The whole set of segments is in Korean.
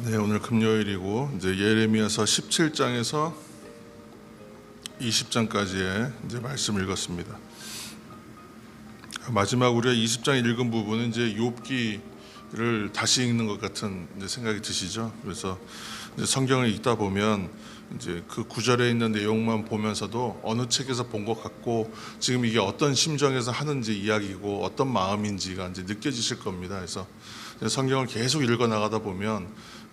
네, 오늘 금요일이고 이제 예레미야서 17장에서 20장까지의 이제 말씀을 읽었습니다. 마지막 우리가 20장 읽은 부분은 이제 욥기를 다시 읽는 것 같은 이제 생각이 드시죠. 그래서 이제 성경을 읽다 보면 이제 그 구절에 있는 내용만 보면서도 어느 책에서 본 것 같고 지금 이게 어떤 심정에서 하는지 이야기고 어떤 마음인지가 이제 느껴지실 겁니다. 그래서 성경을 계속 읽어 나가다 보면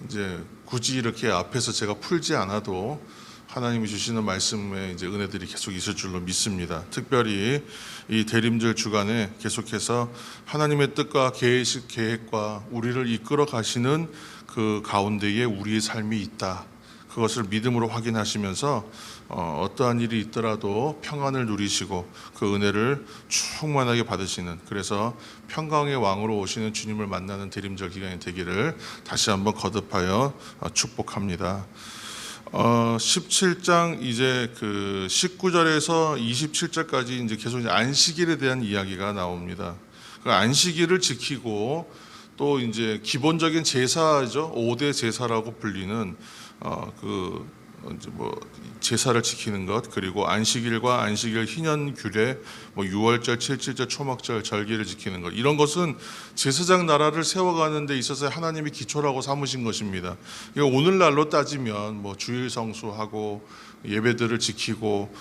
이제 굳이 이렇게 앞에서 제가 풀지 않아도 하나님이 주시는 말씀에 이제 은혜들이 계속 있을 줄로 믿습니다. 특별히 이 대림절 주간에 계속해서 하나님의 뜻과 계획과 우리를 이끌어 가시는 그 가운데에 우리의 삶이 있다. 그것을 믿음으로 확인하시면서 어떠한 일이 있더라도 평안을 누리시고 그 은혜를 충만하게 받으시는, 그래서 평강의 왕으로 오시는 주님을 만나는 대림절 기간이 되기를 다시 한번 거듭하여 축복합니다. 17장 이제 그 19절에서 27절까지 이제 계속 안식일에 대한 이야기가 나옵니다. 그 안식일을 지키고 또 이제 기본적인 제사죠. 5대 제사라고 불리는 이제 제사를 지키는 것, 그리고 안식일과 안식일 희년규례, 유월절, 칠칠절, 초막절, 절기를 지키는 것, 이런 것은 제사장 나라를 세워가는 데 있어서 하나님이 기초라고 삼으신 것입니다. 오늘날로 따지면 주일 성수하고 예배들을 지키고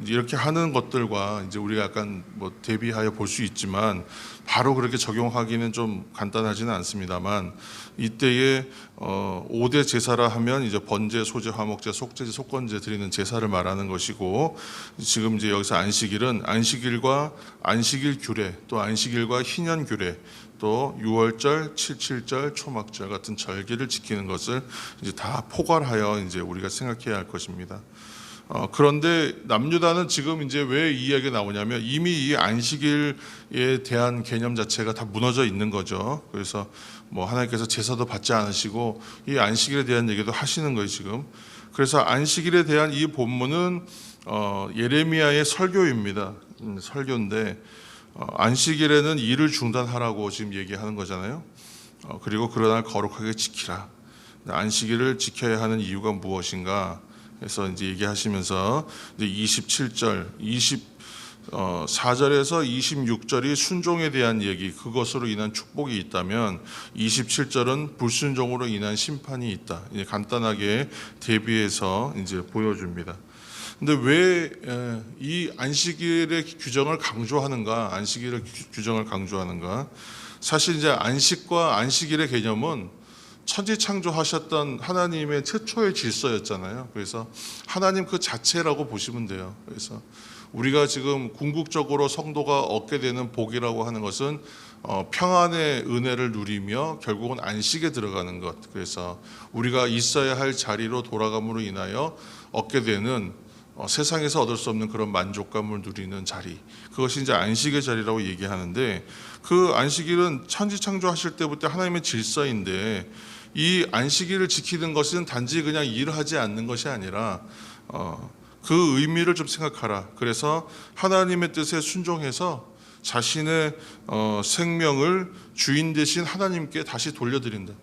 이렇게 하는 것들과 이제 우리가 약간 대비하여 볼 수 있지만 바로 그렇게 적용하기는 좀 간단하지는 않습니다만, 이때에 5대 제사라 하면 이제 번제, 소제, 화목제, 속죄제, 속건제 드리는 제사를 말하는 것이고, 지금 이제 여기서 안식일은 안식일과 안식일 규례, 또 안식일과 희년 규례, 또 유월절, 칠칠절, 초막절 같은 절기를 지키는 것을 이제 다 포괄하여 이제 우리가 생각해야 할 것입니다. 그런데 남유다는 지금 이제 왜 이 이야기가 나오냐면 이미 이 안식일에 대한 개념 자체가 다 무너져 있는 거죠. 그래서 하나님께서 제사도 받지 않으시고 이 안식일에 대한 얘기도 하시는 거예요 지금. 그래서 안식일에 대한 이 본문은 예레미야의 설교입니다. 설교인데 안식일에는 일을 중단하라고 지금 얘기하는 거잖아요. 그리고 그러나 거룩하게 지키라. 안식일을 지켜야 하는 이유가 무엇인가? 그래서 이제 얘기하시면서 이제 27절, 24절에서 26절이 순종에 대한 얘기, 그것으로 인한 축복이 있다면 27절은 불순종으로 인한 심판이 있다. 이제 간단하게 대비해서 이제 보여줍니다. 근데 왜 이 안식일의 규정을 강조하는가? 안식일의 규정을 강조하는가? 사실 이제 안식과 안식일의 개념은 천지창조하셨던 하나님의 최초의 질서였잖아요. 그래서 하나님 그 자체라고 보시면 돼요. 그래서 우리가 지금 궁극적으로 성도가 얻게 되는 복이라고 하는 것은 평안의 은혜를 누리며 결국은 안식에 들어가는 것. 그래서 우리가 있어야 할 자리로 돌아감으로 인하여 얻게 되는 세상에서 얻을 수 없는 그런 만족감을 누리는 자리, 그것이 이제 안식의 자리라고 얘기하는데, 그 안식일은 천지창조하실 때부터 하나님의 질서인데, 이 안식일을 지키는 것은 단지 그냥 일하지 않는 것이 아니라 그 의미를 좀 생각하라. 그래서 하나님의 뜻에 순종해서 자신의 생명을 주인 되신 하나님께 다시 돌려드린다.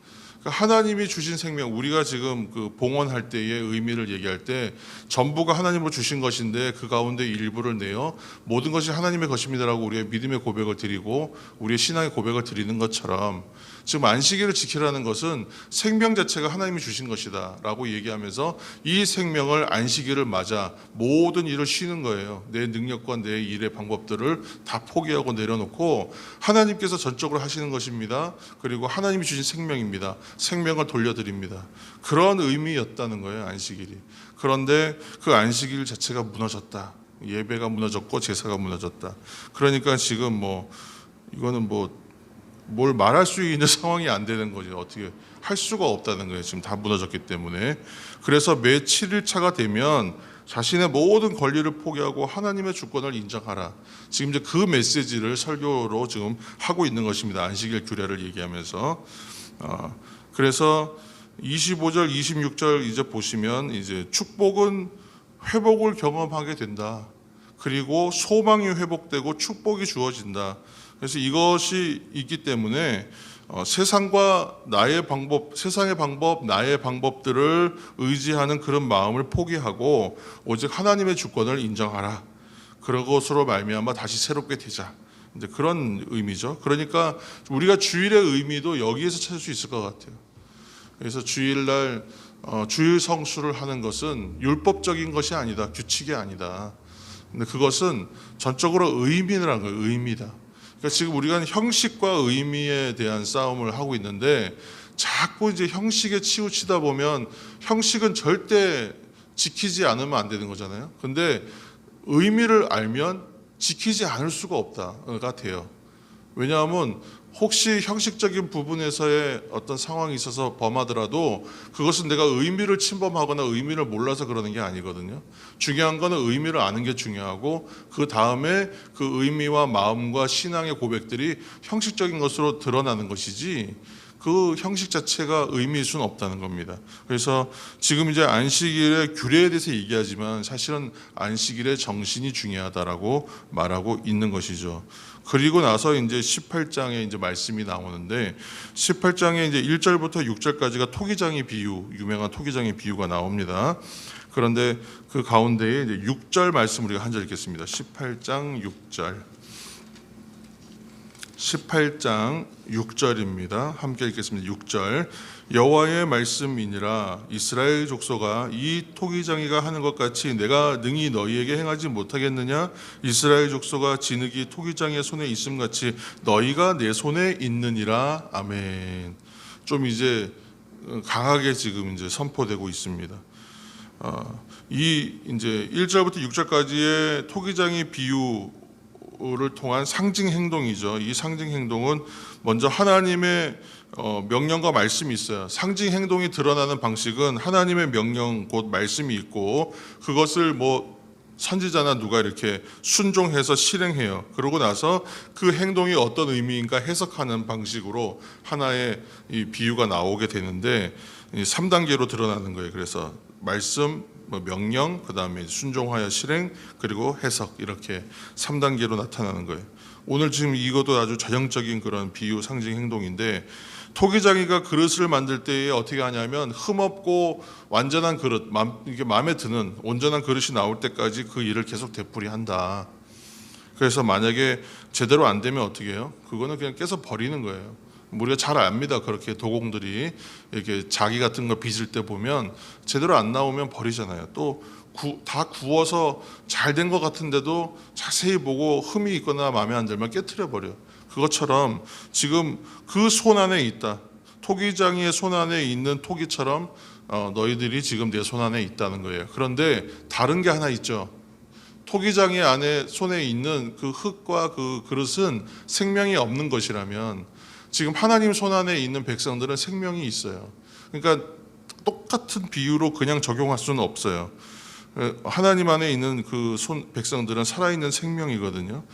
하나님이 주신 생명, 우리가 지금 그 봉헌할 때의 의미를 얘기할 때 전부가 하나님으로 주신 것인데 그 가운데 일부를 내어 모든 것이 하나님의 것입니다라고 우리의 믿음의 고백을 드리고 우리의 신앙의 고백을 드리는 것처럼, 지금 안식일을 지키라는 것은 생명 자체가 하나님이 주신 것이다 라고 얘기하면서 이 생명을 안식일을 맞아 모든 일을 쉬는 거예요. 내 능력과 내 일의 방법들을 다 포기하고 내려놓고 하나님께서 전적으로 하시는 것입니다. 그리고 하나님이 주신 생명입니다. 생명을 돌려드립니다. 그런 의미였다는 거예요, 안식일이. 그런데 그 안식일 자체가 무너졌다. 예배가 무너졌고 제사가 무너졌다. 그러니까 지금 이거는 뭘 말할 수 있는 상황이 안 되는 거죠. 어떻게 할 수가 없다는 거예요. 지금 다 무너졌기 때문에. 그래서 매 7일차가 되면 자신의 모든 권리를 포기하고 하나님의 주권을 인정하라. 지금 이제 그 메시지를 설교로 지금 하고 있는 것입니다. 안식일 규례를 얘기하면서. 그래서 25절, 26절 이제 보시면 이제 축복은 회복을 경험하게 된다. 그리고 소망이 회복되고 축복이 주어진다. 그래서 이것이 있기 때문에 세상과 나의 방법, 세상의 방법, 나의 방법들을 의지하는 그런 마음을 포기하고 오직 하나님의 주권을 인정하라. 그것으로 말미암아 다시 새롭게 되자. 이제 그런 의미죠. 그러니까 우리가 주일의 의미도 여기에서 찾을 수 있을 것 같아요. 그래서 주일날 주일 성수를 하는 것은 율법적인 것이 아니다, 규칙이 아니다. 근데 그것은 전적으로 의미라는 거예요. 의미다. 그러니까 지금 우리가 형식과 의미에 대한 싸움을 하고 있는데 자꾸 이제 형식에 치우치다 보면 형식은 절대 지키지 않으면 안 되는 거잖아요. 근데 의미를 알면 지키지 않을 수가 없다가 돼요. 왜냐하면 혹시 형식적인 부분에서의 어떤 상황이 있어서 범하더라도 그것은 내가 의미를 침범하거나 의미를 몰라서 그러는 게 아니거든요. 중요한 거는 의미를 아는 게 중요하고 그 다음에 그 의미와 마음과 신앙의 고백들이 형식적인 것으로 드러나는 것이지 그 형식 자체가 의미일 수는 없다는 겁니다. 그래서 지금 이제 안식일의 규례에 대해서 얘기하지만 사실은 안식일의 정신이 중요하다라고 말하고 있는 것이죠. 그리고 나서 이제 18장에 이제 말씀이 나오는데 18장에 이제 1절부터 6절까지가 토기장의 비유, 유명한 토기장의 비유가 나옵니다. 그런데 그 가운데에 이제 6절 말씀 우리가 한 절 읽겠습니다. 18장 6절. 18장 6절입니다. 함께 읽겠습니다. 6절. 여호와의 말씀이니라 이스라엘 족속아 이 토기장이가 하는 것 같이 내가 능히 너희에게 행하지 못하겠느냐. 이스라엘 족속아 진흙이 토기장의 손에 있음 같이 너희가 내 손에 있느니라. 아멘. 좀 이제 강하게 지금 이제 선포되고 있습니다. 이 이제 1절부터 6절까지의 토기장의 비유를 통한 상징 행동이죠. 이 상징 행동은 먼저 하나님의 명령과 말씀이 있어요. 상징 행동이 드러나는 방식은 하나님의 명령 곧 말씀이 있고 그것을 뭐 선지자나 누가 이렇게 순종해서 실행해요. 그러고 나서 그 행동이 어떤 의미인가 해석하는 방식으로 하나의 이 비유가 나오게 되는데 3단계로 드러나는 거예요. 그래서 말씀, 명령, 그 다음에 순종하여 실행, 그리고 해석 이렇게 3단계로 나타나는 거예요. 오늘 지금 이것도 아주 전형적인 그런 비유 상징 행동인데 토기장이가 그릇을 만들 때에 어떻게 하냐면 흠없고 완전한 그릇, 이게 마음에 드는 온전한 그릇이 나올 때까지 그 일을 계속 되풀이한다. 그래서 만약에 제대로 안 되면 어떻게 해요? 그거는 그냥 깨서 버리는 거예요. 우리가 잘 압니다. 그렇게 도공들이 이렇게 자기 같은 거 빚을 때 보면 제대로 안 나오면 버리잖아요. 또 다 구워서 잘 된 것 같은데도 자세히 보고 흠이 있거나 마음에 안 들면 깨트려 버려. 그것처럼 지금 그 손 안에 있다. 토기장이의 손 안에 있는 토기처럼 너희들이 지금 내 손 안에 있다는 거예요. 그런데 다른 게 하나 있죠. 토기장이 안에 손에 있는 그 흙과 그 그릇은 생명이 없는 것이라면 지금 하나님 손 안에 있는 백성들은 생명이 있어요. 그러니까 똑같은 비유로 그냥 적용할 수는 없어요. 하나님 안에 있는 그 백성들은 살아있는 생명이거든요.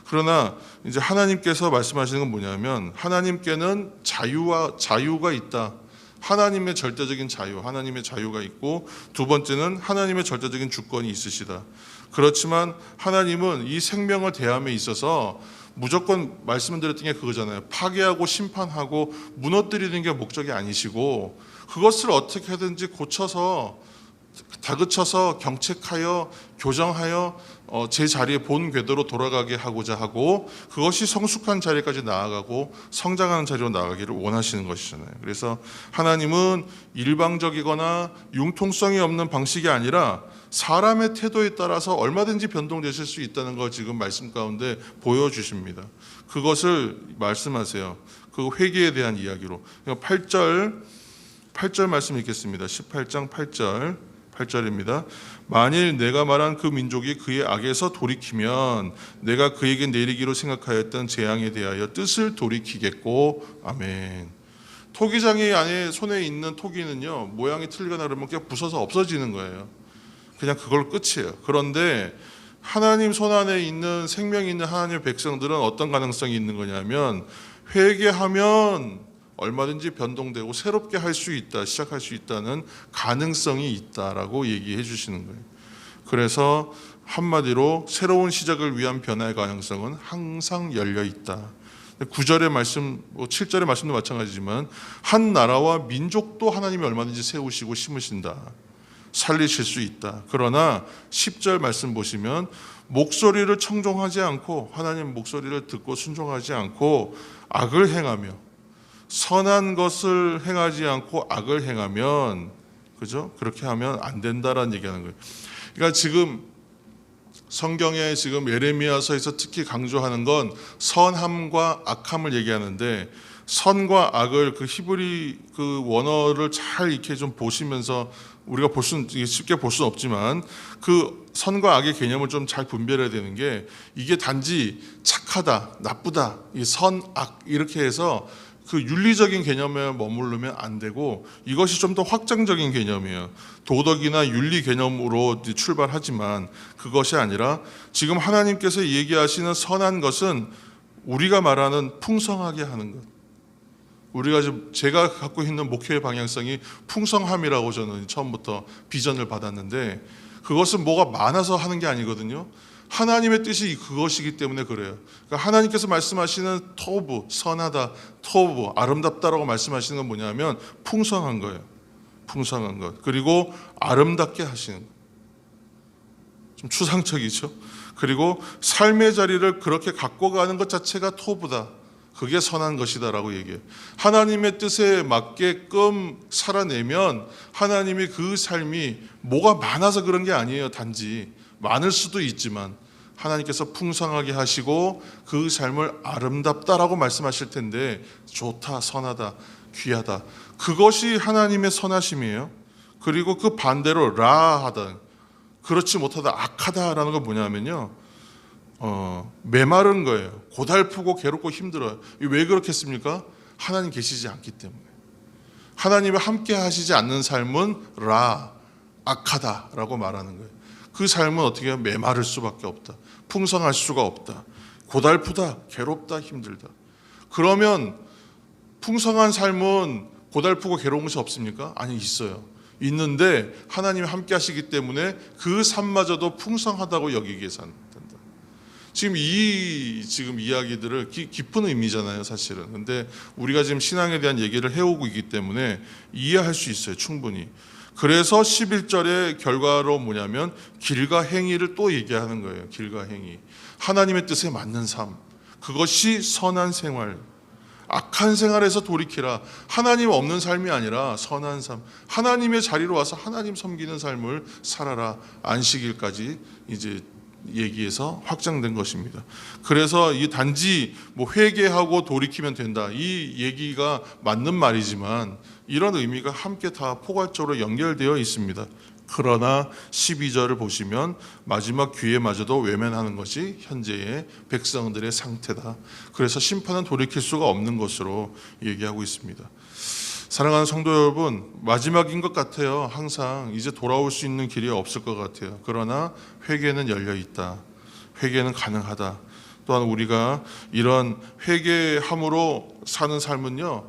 그러나 이제 하나님께서 말씀하시는 건 뭐냐면 하나님께는 자유가 있다. 하나님의 절대적인 자유, 하나님의 자유가 있고 두 번째는 하나님의 절대적인 주권이 있으시다. 그렇지만 하나님은 이 생명을 대함에 있어서 무조건 말씀드렸던 게 그거잖아요. 파괴하고 심판하고 무너뜨리는 게 목적이 아니시고 그것을 어떻게든지 고쳐서 다그쳐서 경책하여 교정하여 제 자리에 본 궤도로 돌아가게 하고자 하고 그것이 성숙한 자리까지 나아가고 성장하는 자리로 나아가기를 원하시는 것이잖아요. 그래서 하나님은 일방적이거나 융통성이 없는 방식이 아니라 사람의 태도에 따라서 얼마든지 변동되실 수 있다는 걸 지금 말씀 가운데 보여주십니다. 그것을 말씀하세요. 그 회개에 대한 이야기로 8절 말씀 읽겠습니다. 18장 8절입니다. 만일 내가 말한 그 민족이 그의 악에서 돌이키면 내가 그에게 내리기로 생각하였던 재앙에 대하여 뜻을 돌이키겠고 아멘. 토기장이 안에 손에 있는 토기는요 모양이 틀리거나 그러면 그냥 부서서 없어지는 거예요. 그냥 그걸 끝이에요. 그런데 하나님 손 안에 있는 생명이 있는 하나님의 백성들은 어떤 가능성이 있는 거냐면 회개하면 얼마든지 변동되고 새롭게 할 수 있다, 시작할 수 있다는 가능성이 있다라고 얘기해 주시는 거예요. 그래서 한마디로 새로운 시작을 위한 변화의 가능성은 항상 열려 있다. 9절의 말씀, 7절의 말씀도 마찬가지지만 한 나라와 민족도 하나님이 얼마든지 세우시고 심으신다. 살리실 수 있다. 그러나 10절 말씀 보시면 목소리를 청종하지 않고 하나님 목소리를 듣고 순종하지 않고 악을 행하며 선한 것을 행하지 않고 악을 행하면 그죠? 그렇게 하면 안 된다라는 얘기하는 거예요. 그러니까 지금 성경에 지금 예레미야서에서 특히 강조하는 건 선함과 악함을 얘기하는데 선과 악을 그 히브리 그 원어를 잘 이렇게 좀 보시면서 우리가 쉽게 볼 수는 없지만 그 선과 악의 개념을 좀 잘 분별해야 되는 게 이게 단지 착하다, 나쁘다, 이 선, 악 이렇게 해서 그 윤리적인 개념에 머무르면 안 되고 이것이 좀 더 확장적인 개념이에요. 도덕이나 윤리 개념으로 출발하지만 그것이 아니라 지금 하나님께서 얘기하시는 선한 것은 우리가 말하는 풍성하게 하는 것. 우리가 지금 제가 갖고 있는 목표의 방향성이 풍성함이라고 저는 처음부터 비전을 받았는데 그것은 뭐가 많아서 하는 게 아니거든요. 하나님의 뜻이 그것이기 때문에 그래요. 그러니까 하나님께서 말씀하시는 토브, 선하다, 토브, 아름답다라고 말씀하시는 건 뭐냐면 풍성한 거예요. 풍성한 것. 그리고 아름답게 하시는 것. 좀 추상적이죠. 그리고 삶의 자리를 그렇게 갖고 가는 것 자체가 토브다. 그게 선한 것이다라고 얘기해요. 하나님의 뜻에 맞게끔 살아내면 하나님이 그 삶이 뭐가 많아서 그런 게 아니에요. 단지 많을 수도 있지만 하나님께서 풍성하게 하시고 그 삶을 아름답다라고 말씀하실 텐데 좋다, 선하다, 귀하다. 그것이 하나님의 선하심이에요. 그리고 그 반대로 라하다, 그렇지 못하다, 악하다라는 건 뭐냐면요. 메마른 거예요. 고달프고 괴롭고 힘들어요. 왜 그렇겠습니까? 하나님 계시지 않기 때문에. 하나님이 함께 하시지 않는 삶은 악하다라고 말하는 거예요. 그 삶은 어떻게 해요? 메마를 수밖에 없다. 풍성할 수가 없다. 고달프다, 괴롭다, 힘들다. 그러면 풍성한 삶은 고달프고 괴로운 것이 없습니까? 아니, 있어요. 있는데 하나님이 함께 하시기 때문에 그 삶마저도 풍성하다고 여기게 된다. 지금 이야기들을 깊은 의미잖아요, 사실은. 근데 우리가 지금 신앙에 대한 얘기를 해오고 있기 때문에 이해할 수 있어요, 충분히. 그래서 11절의 결과로 뭐냐면 길과 행위를 또 얘기하는 거예요. 길과 행위. 하나님의 뜻에 맞는 삶. 그것이 선한 생활. 악한 생활에서 돌이키라. 하나님 없는 삶이 아니라 선한 삶. 하나님의 자리로 와서 하나님 섬기는 삶을 살아라. 안식일까지 이제 얘기해서 확장된 것입니다. 그래서 이 단지 뭐 회개하고 돌이키면 된다. 이 얘기가 맞는 말이지만 이런 의미가 함께 다 포괄적으로 연결되어 있습니다. 그러나 12절을 보시면 마지막 기회마저도 외면하는 것이 현재의 백성들의 상태다. 그래서 심판은 돌이킬 수가 없는 것으로 얘기하고 있습니다. 사랑하는 성도 여러분, 마지막인 것 같아요. 항상 이제 돌아올 수 있는 길이 없을 것 같아요. 그러나 회개는 열려 있다. 회개는 가능하다. 또한 우리가 이런 회개함으로 사는 삶은요,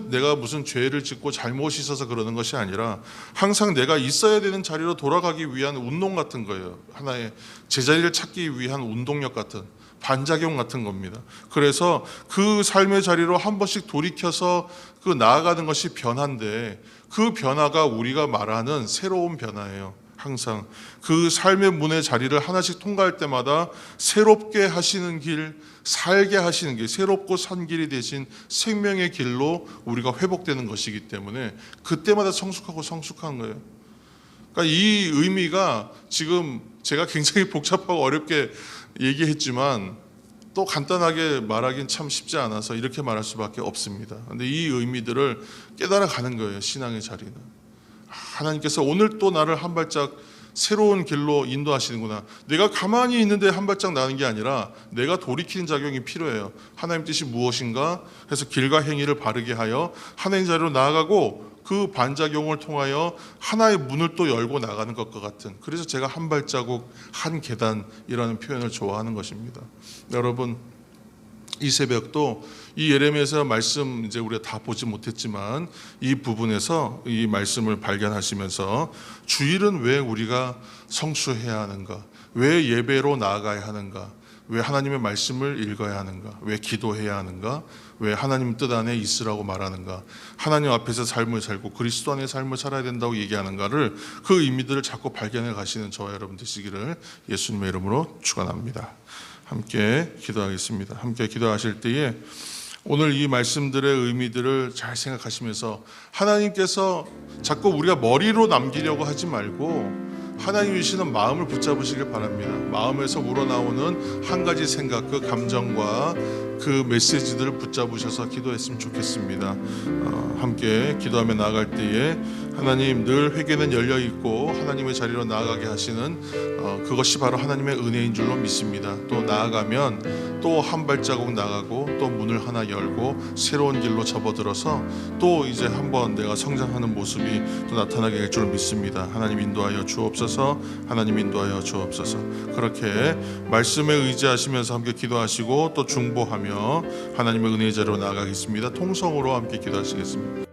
내가 무슨 죄를 짓고 잘못이 있어서 그러는 것이 아니라 항상 내가 있어야 되는 자리로 돌아가기 위한 운동 같은 거예요. 하나의 제자리를 찾기 위한 운동력 같은, 반작용 같은 겁니다. 그래서 그 삶의 자리로 한 번씩 돌이켜서 그 나아가는 것이 변화인데 그 변화가 우리가 말하는 새로운 변화예요. 항상 그 삶의 문의 자리를 하나씩 통과할 때마다 새롭게 하시는 길, 살게 하시는 길, 새롭고 산 길이 되신 생명의 길로 우리가 회복되는 것이기 때문에 그때마다 성숙하고 성숙한 거예요. 그러니까 이 의미가 지금 제가 굉장히 복잡하고 어렵게 얘기했지만 또 간단하게 말하긴 참 쉽지 않아서 이렇게 말할 수밖에 없습니다. 그런데 이 의미들을 깨달아가는 거예요. 신앙의 자리는. 하나님께서 오늘 또 나를 한 발짝 새로운 길로 인도하시는구나. 내가 가만히 있는데 한 발짝 나는 게 아니라 내가 돌이키는 작용이 필요해요. 하나님 뜻이 무엇인가 해서 길과 행위를 바르게 하여 하나님 자리로 나아가고 그 반작용을 통하여 하나의 문을 또 열고 나가는 것과 같은, 그래서 제가 한 발자국 한 계단이라는 표현을 좋아하는 것입니다. 여러분, 이 새벽도 이 예레미야서 말씀 이제 우리가 다 보지 못했지만 이 부분에서 이 말씀을 발견하시면서 주일은 왜 우리가 성수해야 하는가, 왜 예배로 나아가야 하는가? 왜 하나님의 말씀을 읽어야 하는가? 왜 기도해야 하는가? 왜 하나님 뜻 안에 있으라고 말하는가? 하나님 앞에서 삶을 살고 그리스도 안에 삶을 살아야 된다고 얘기하는가를, 그 의미들을 자꾸 발견해 가시는 저와 여러분 되시기를 예수님의 이름으로 축원합니다. 함께 기도하겠습니다. 함께 기도하실 때에 오늘 이 말씀들의 의미들을 잘 생각하시면서 하나님께서 자꾸 우리가 머리로 남기려고 하지 말고 하나님 주시는 마음을 붙잡으시길 바랍니다. 마음에서 우러나오는 한 가지 생각, 그 감정과 그 메시지들을 붙잡으셔서 기도했으면 좋겠습니다. 함께 기도하며 나아갈 때에 하나님 늘 회개는 열려 있고 하나님의 자리로 나아가게 하시는 그것이 바로 하나님의 은혜인 줄로 믿습니다. 또 나아가면 또 한 발자국 나가고 또 문을 하나 열고 새로운 길로 접어들어서 또 이제 한번 내가 성장하는 모습이 또 나타나게 될 줄 믿습니다. 하나님 인도하여 주옵소서. 하나님 인도하여 주옵소서. 그렇게 말씀에 의지하시면서 함께 기도하시고 또 중보하며 하나님의 은혜의 자리로 나아가겠습니다. 통성으로 함께 기도하시겠습니다.